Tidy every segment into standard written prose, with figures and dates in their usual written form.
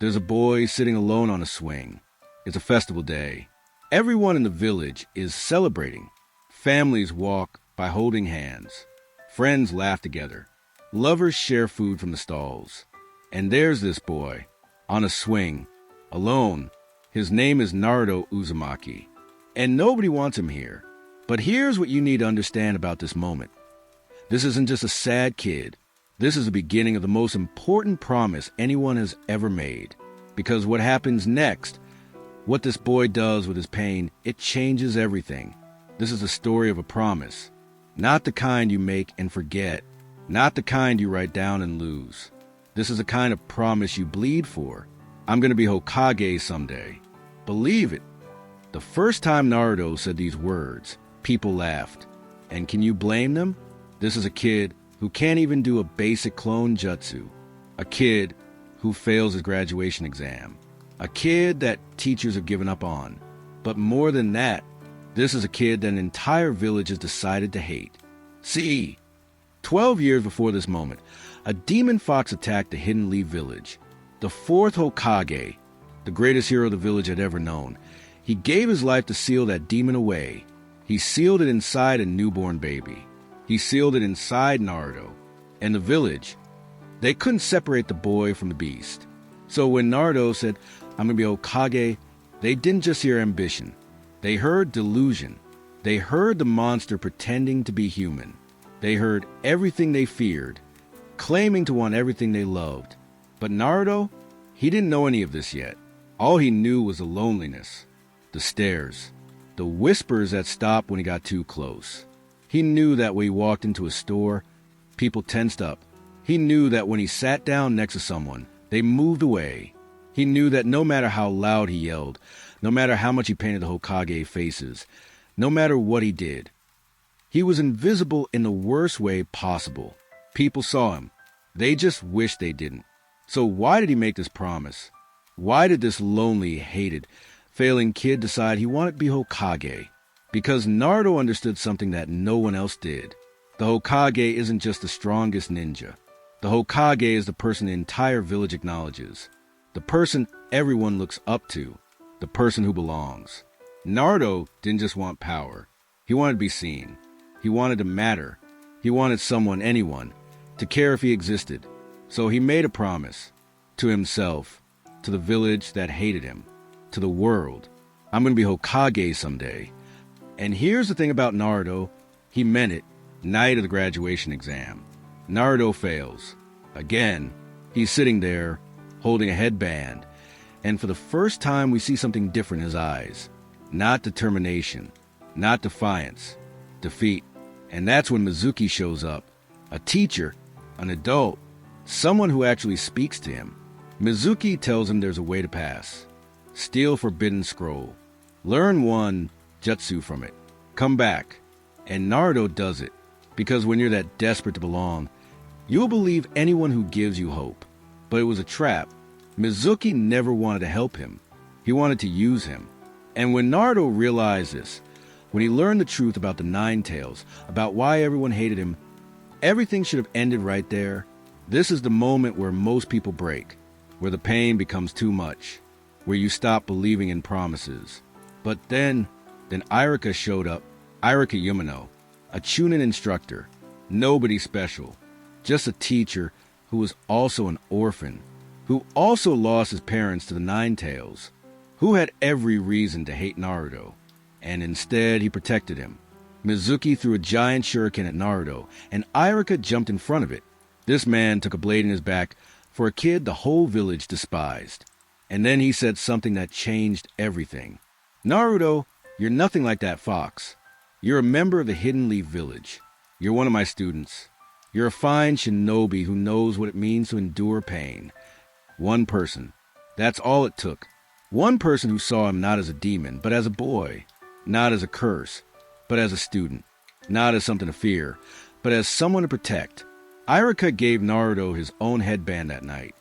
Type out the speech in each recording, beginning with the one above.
There's a boy sitting alone on a swing. It's a festival day. Everyone in the village is celebrating. Families walk by holding hands. Friends laugh together. Lovers share food from the stalls. And there's this boy, on a swing, alone. His name is Naruto Uzumaki. And nobody wants him here. But here's what you need to understand about this moment. This isn't just a sad kid. This is the beginning of the most important promise anyone has ever made. Because what happens next, what this boy does with his pain, it changes everything. This is a story of a promise. Not the kind you make and forget. Not the kind you write down and lose. This is a kind of promise you bleed for. I'm going to be Hokage someday. Believe it. The first time Naruto said these words, people laughed. And can you blame them? This is a kid who can't even do a basic clone jutsu. A kid who fails his graduation exam. A kid that teachers have given up on. But more than that, this is a kid that an entire village has decided to hate. See, 12 years before this moment, a demon fox attacked the Hidden Leaf village. The fourth Hokage, the greatest hero the village had ever known. He gave his life to seal that demon away. He sealed it inside a newborn baby. He sealed it inside Naruto. And the village, they couldn't separate the boy from the beast. So when Naruto said, I'm going to be Hokage, they didn't just hear ambition. They heard delusion. They heard the monster pretending to be human. They heard everything they feared, claiming to want everything they loved. But Naruto, he didn't know any of this yet. All he knew was the loneliness, the stares, the whispers that stopped when he got too close. He knew that when he walked into a store, people tensed up. He knew that when he sat down next to someone, they moved away. He knew that no matter how loud he yelled, no matter how much he painted the Hokage faces, no matter what he did, he was invisible in the worst way possible. People saw him. They just wished they didn't. So why did he make this promise? Why did this lonely, hated, failing kid decide he wanted to be Hokage? Because Naruto understood something that no one else did. The Hokage isn't just the strongest ninja. The Hokage is the person the entire village acknowledges. The person everyone looks up to. The person who belongs. Naruto didn't just want power. He wanted to be seen. He wanted to matter. He wanted someone, anyone, to care if he existed. So he made a promise. To himself. To the village that hated him. To the world. I'm going to be Hokage someday. And here's the thing about Naruto. He meant it. Night of the graduation exam. Naruto fails. Again. He's sitting there, holding a headband. And for the first time, we see something different in his eyes. Not determination. Not defiance. Defeat. And that's when Mizuki shows up. A teacher. An adult. Someone who actually speaks to him. Mizuki tells him there's a way to pass. Steal Forbidden Scroll. Learn one jutsu from it. Come back. And Naruto does it. Because when you're that desperate to belong, you'll believe anyone who gives you hope. But it was a trap. Mizuki never wanted to help him. He wanted to use him. And when Naruto realized this, when he learned the truth about the Nine Tails, about why everyone hated him, everything should have ended right there. This is the moment where most people break, where the pain becomes too much, where you stop believing in promises. But then Iruka showed up, Iruka Yumino, a Chunin instructor, nobody special, just a teacher who was also an orphan, who also lost his parents to the Nine Tails, who had every reason to hate Naruto, and instead he protected him. Mizuki threw a giant shuriken at Naruto, and Iruka jumped in front of it. This man took a blade in his back for a kid the whole village despised. And then he said something that changed everything. Naruto, you're nothing like that fox. You're a member of the Hidden Leaf village. You're one of my students. You're a fine shinobi who knows what it means to endure pain. One person. That's all it took. One person who saw him not as a demon, but as a boy. Not as a curse, but as a student. Not as something to fear, but as someone to protect. Iruka gave Naruto his own headband that night.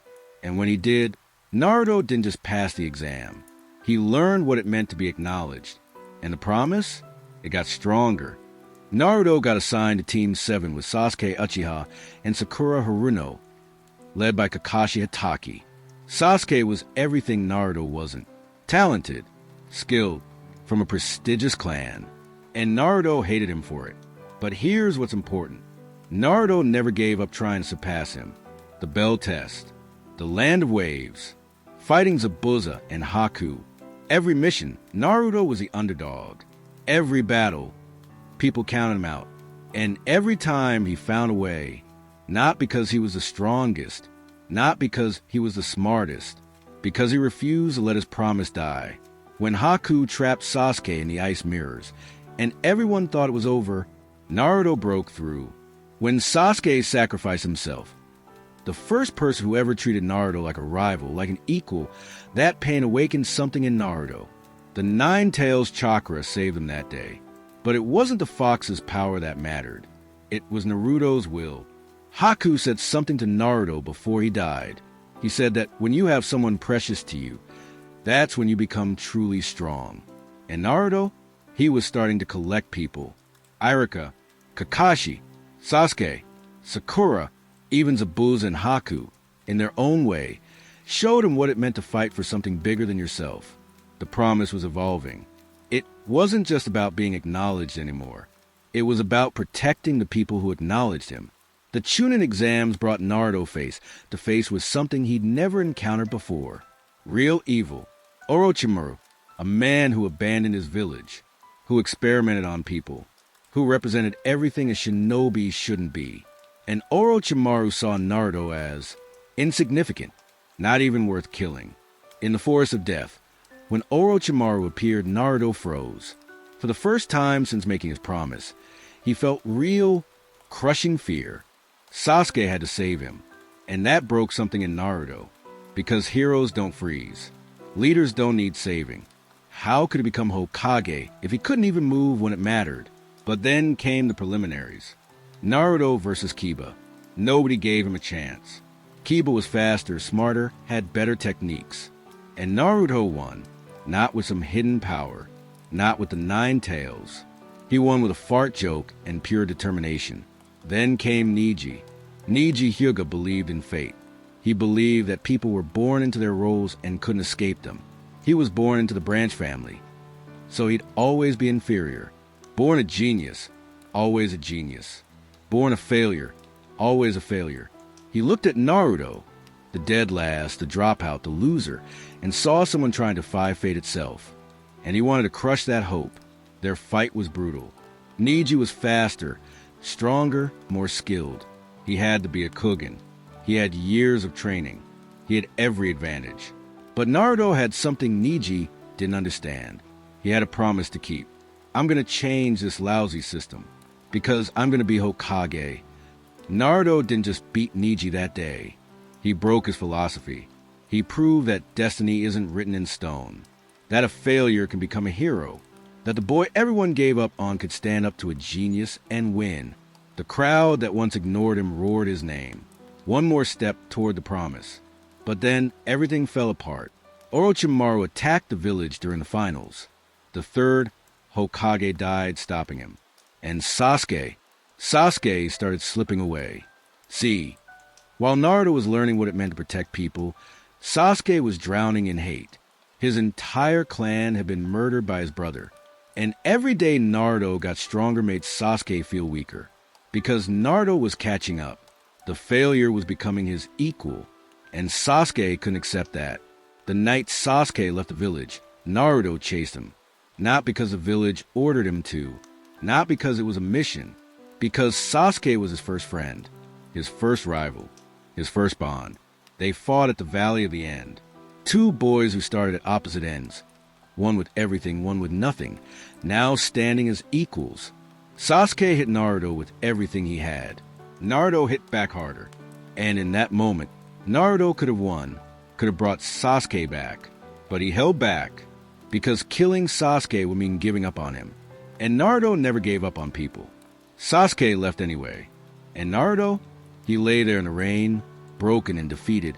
And when he did, Naruto didn't just pass the exam. He learned what it meant to be acknowledged. And the promise? It got stronger. Naruto got assigned to Team 7 with Sasuke Uchiha and Sakura Haruno, led by Kakashi Hatake. Sasuke was everything Naruto wasn't. Talented, skilled, from a prestigious clan. And Naruto hated him for it. But here's what's important. Naruto never gave up trying to surpass him. The Bell Test, the Land of Waves, fighting Zabuza and Haku. Every mission, Naruto was the underdog. Every battle, people counted him out. And every time he found a way, not because he was the strongest, not because he was the smartest, because he refused to let his promise die. When Haku trapped Sasuke in the ice mirrors, and everyone thought it was over, Naruto broke through. When Sasuke sacrificed himself, the first person who ever treated Naruto like a rival, like an equal, that pain awakened something in Naruto. The Nine Tails chakra saved him that day. But it wasn't the fox's power that mattered. It was Naruto's will. Haku said something to Naruto before he died. He said that when you have someone precious to you, that's when you become truly strong. And Naruto, he was starting to collect people. Iruka, Kakashi, Sasuke, Sakura, even Zabuza and Haku, in their own way, showed him what it meant to fight for something bigger than yourself. The promise was evolving. It wasn't just about being acknowledged anymore. It was about protecting the people who acknowledged him. The Chunin exams brought Naruto face to face with something he'd never encountered before. Real evil. Orochimaru, a man who abandoned his village, who experimented on people, who represented everything a shinobi shouldn't be. And Orochimaru saw Naruto as insignificant, not even worth killing. In the Forest of Death, when Orochimaru appeared, Naruto froze. For the first time since making his promise, he felt real, crushing fear. Sasuke had to save him, and that broke something in Naruto. Because heroes don't freeze. Leaders don't need saving. How could he become Hokage if he couldn't even move when it mattered? But then came the preliminaries. Naruto versus Kiba. Nobody gave him a chance. Kiba was faster, smarter, had better techniques. And Naruto won, not with some hidden power, not with the Nine Tails. He won with a fart joke and pure determination. Then came Neji. Neji Hyuga believed in fate. He believed that people were born into their roles and couldn't escape them. He was born into the branch family, so he'd always be inferior. Born a genius, always a genius. Born a failure, always a failure. He looked at Naruto, the dead last, the dropout, the loser, and saw someone trying to defy fate itself. And he wanted to crush that hope. Their fight was brutal. Neji was faster, stronger, more skilled. He had to be a Kugen. He had years of training. He had every advantage. But Naruto had something Neji didn't understand. He had a promise to keep. I'm going to change this lousy system, because I'm going to be Hokage. Naruto didn't just beat Neji that day. He broke his philosophy. He proved that destiny isn't written in stone, that a failure can become a hero, that the boy everyone gave up on could stand up to a genius and win. The crowd that once ignored him roared his name. One more step toward the promise. But then everything fell apart. Orochimaru attacked the village during the finals. The third Hokage died, stopping him. And Sasuke started slipping away. See, while Naruto was learning what it meant to protect people, Sasuke was drowning in hate. His entire clan had been murdered by his brother. And every day Naruto got stronger made Sasuke feel weaker. Because Naruto was catching up. The failure was becoming his equal. And Sasuke couldn't accept that. The night Sasuke left the village, Naruto chased him. Not because the village ordered him to. Not because it was a mission. Because Sasuke was his first friend. His first rival. His first bond. They fought at the Valley of the End. Two boys who started at opposite ends. One with everything, one with nothing. Now standing as equals. Sasuke hit Naruto with everything he had. Naruto hit back harder. And in that moment, Naruto could have won. Could have brought Sasuke back. But he held back. Because killing Sasuke would mean giving up on him. And Naruto never gave up on people. Sasuke left anyway. And Naruto? He lay there in the rain, broken and defeated,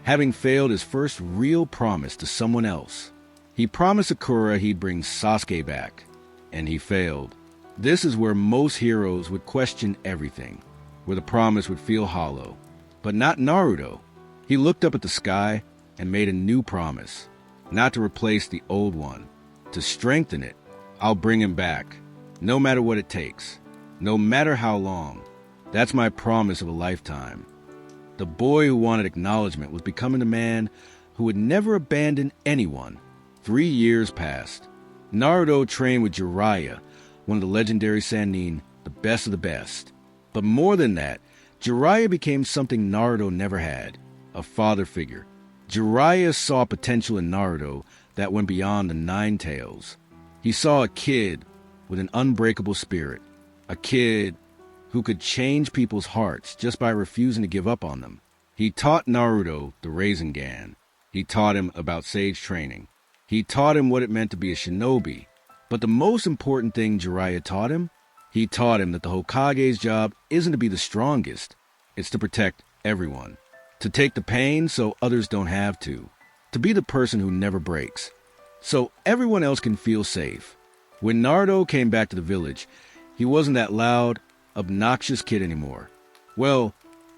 having failed his first real promise to someone else. He promised Sakura he'd bring Sasuke back. And he failed. This is where most heroes would question everything. Where the promise would feel hollow. But not Naruto. He looked up at the sky, and made a new promise, not to replace the old one, to strengthen it. I'll bring him back, no matter what it takes, no matter how long. That's my promise of a lifetime. The boy who wanted acknowledgement was becoming the man who would never abandon anyone. 3 years passed. Naruto trained with Jiraiya, one of the legendary Sannin, the best of the best. But more than that, Jiraiya became something Naruto never had, a father figure. Jiraiya saw potential in Naruto that went beyond the Nine Tails. He saw a kid with an unbreakable spirit, a kid who could change people's hearts just by refusing to give up on them. He taught Naruto the Rasengan. He taught him about sage training. He taught him what it meant to be a shinobi. But the most important thing Jiraiya taught him, he taught him that the Hokage's job isn't to be the strongest. It's to protect everyone. To take the pain so others don't have to. To be the person who never breaks. So everyone else can feel safe. When Naruto came back to the village, he wasn't that loud, obnoxious kid anymore. Well,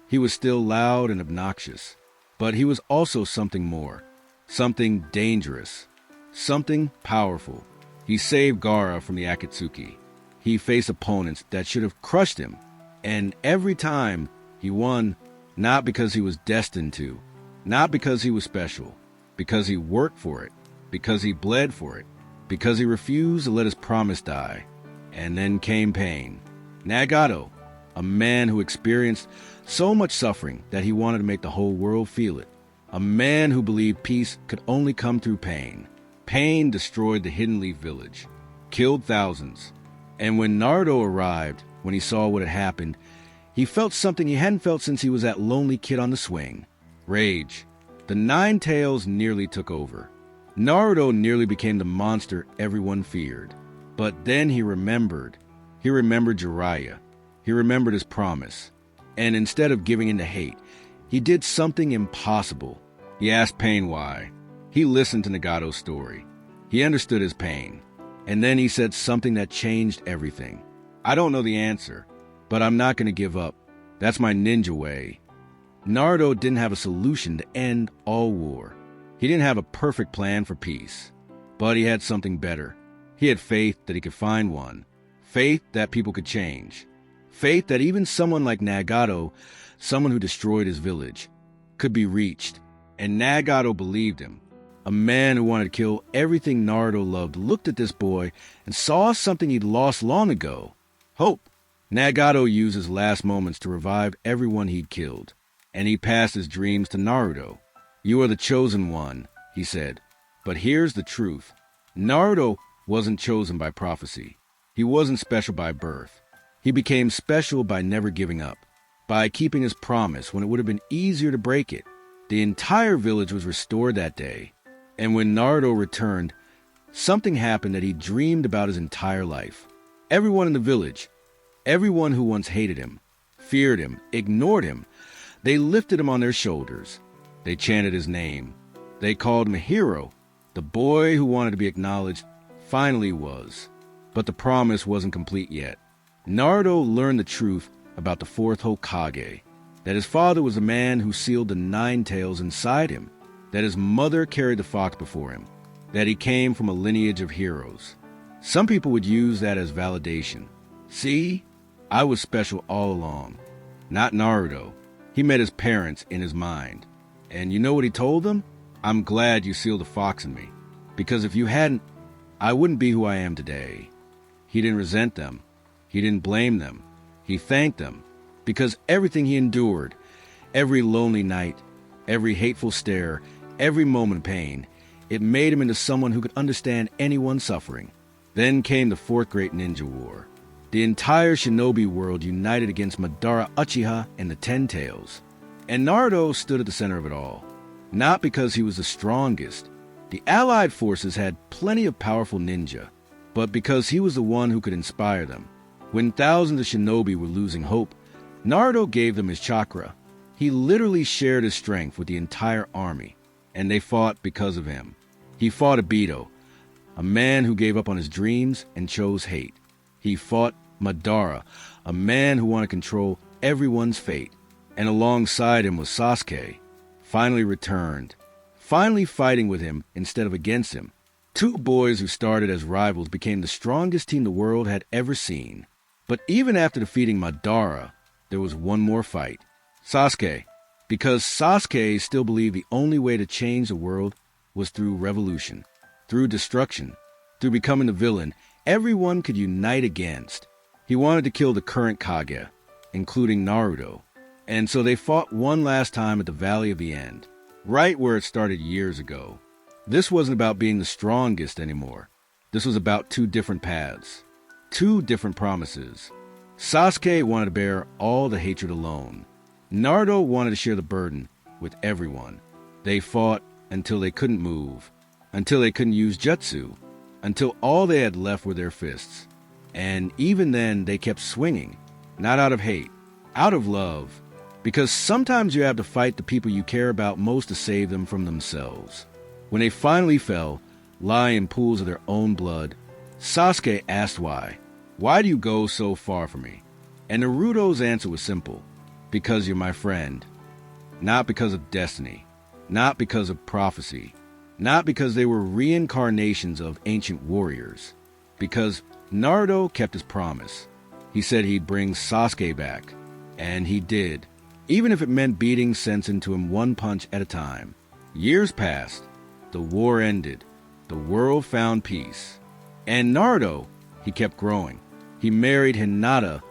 he was still loud and obnoxious. But he was also something more. Something dangerous. Something powerful. He saved Gaara from the Akatsuki. He faced opponents that should have crushed him. And every time he won, not because he was destined to, not because he was special, because he worked for it, because he bled for it, because he refused to let his promise die. And then came pain. Nagato, a man who experienced so much suffering that he wanted to make the whole world feel it. A man who believed peace could only come through pain. Pain destroyed the Hidden Leaf village, killed thousands. And when Naruto arrived, when he saw what had happened, he felt something he hadn't felt since he was that lonely kid on the swing. Rage. The Nine Tails nearly took over. Naruto nearly became the monster everyone feared. But then he remembered. He remembered Jiraiya. He remembered his promise. And instead of giving in to hate, he did something impossible. He asked Pain why. He listened to Nagato's story. He understood his pain. And then he said something that changed everything. I don't know the answer, but I'm not going to give up. That's my ninja way. Naruto didn't have a solution to end all war. He didn't have a perfect plan for peace. But he had something better. He had faith that he could find one. Faith that people could change. Faith that even someone like Nagato, someone who destroyed his village, could be reached. And Nagato believed him. A man who wanted to kill everything Naruto loved looked at this boy and saw something he'd lost long ago. Hope. Nagato used his last moments to revive everyone he'd killed. And he passed his dreams to Naruto. You are the chosen one, he said. But here's the truth. Naruto wasn't chosen by prophecy. He wasn't special by birth. He became special by never giving up, by keeping his promise when it would have been easier to break it. The entire village was restored that day. And when Naruto returned, something happened that he dreamed about his entire life. Everyone in the village, everyone who once hated him, feared him, ignored him, they lifted him on their shoulders. They chanted his name. They called him a hero. The boy who wanted to be acknowledged finally was. But the promise wasn't complete yet. Naruto learned the truth about the fourth Hokage, that his father was a man who sealed the Nine Tails inside him, that his mother carried the fox before him, that he came from a lineage of heroes. Some people would use that as validation. See, I was special all along. Not Naruto. He met his parents in his mind. And you know what he told them? I'm glad you sealed the fox in me, because if you hadn't, I wouldn't be who I am today. He didn't resent them. He didn't blame them. He thanked them, because everything he endured, every lonely night, every hateful stare, every moment of pain, it made him into someone who could understand anyone's suffering. Then came the Fourth Great Ninja War. The entire shinobi world united against Madara Uchiha and the Ten Tails. And Naruto stood at the center of it all. Not because he was the strongest. The allied forces had plenty of powerful ninja, but because he was the one who could inspire them. When thousands of shinobi were losing hope, Naruto gave them his chakra. He literally shared his strength with the entire army, and they fought because of him. He fought Obito, a man who gave up on his dreams and chose hate. He fought Madara, a man who wanted to control everyone's fate. And alongside him was Sasuke, finally returned, finally fighting with him instead of against him. Two boys who started as rivals became the strongest team the world had ever seen. But even after defeating Madara, there was one more fight. Sasuke. Because Sasuke still believed the only way to change the world was through revolution, through destruction, through becoming the villain everyone could unite against. He wanted to kill the current Kage, including Naruto. And so they fought one last time at the Valley of the End, right where it started years ago. This wasn't about being the strongest anymore. This was about two different paths, two different promises. Sasuke wanted to bear all the hatred alone. Naruto wanted to share the burden with everyone. They fought until they couldn't move, until they couldn't use jutsu, until all they had left were their fists. And even then, they kept swinging, not out of hate, out of love, because sometimes you have to fight the people you care about most to save them from themselves. When they finally fell, lying in pools of their own blood, Sasuke asked why. Why do you go so far from me? And Naruto's answer was simple. Because you're my friend. Not because of destiny. Not because of prophecy. Not because they were reincarnations of ancient warriors. Because Naruto kept his promise. He said he'd bring Sasuke back. And he did. Even if it meant beating sense into him one punch at a time. Years passed. The war ended. The world found peace. And Naruto, he kept growing. He married Hinata,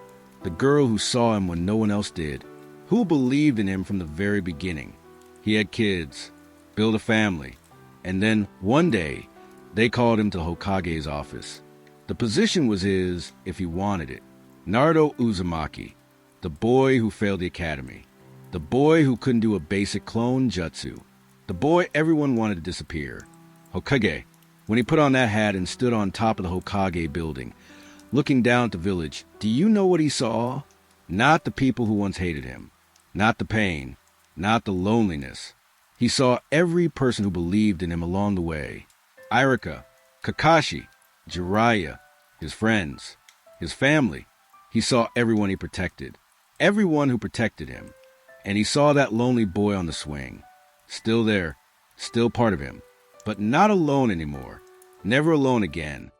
the girl who saw him when no one else did, who believed in him from the very beginning. He had kids, built a family, and then one day, they called him to Hokage's office. The position was his if he wanted it. Naruto Uzumaki, the boy who failed the academy, the boy who couldn't do a basic clone jutsu, the boy everyone wanted to disappear. Hokage, when he put on that hat and stood on top of the Hokage building, looking down at the village, do you know what he saw? Not the people who once hated him, not the pain, not the loneliness. He saw every person who believed in him along the way. Iruka, Kakashi, Jiraiya, his friends, his family. He saw everyone he protected, everyone who protected him. And he saw that lonely boy on the swing, still there, still part of him, but not alone anymore, never alone again.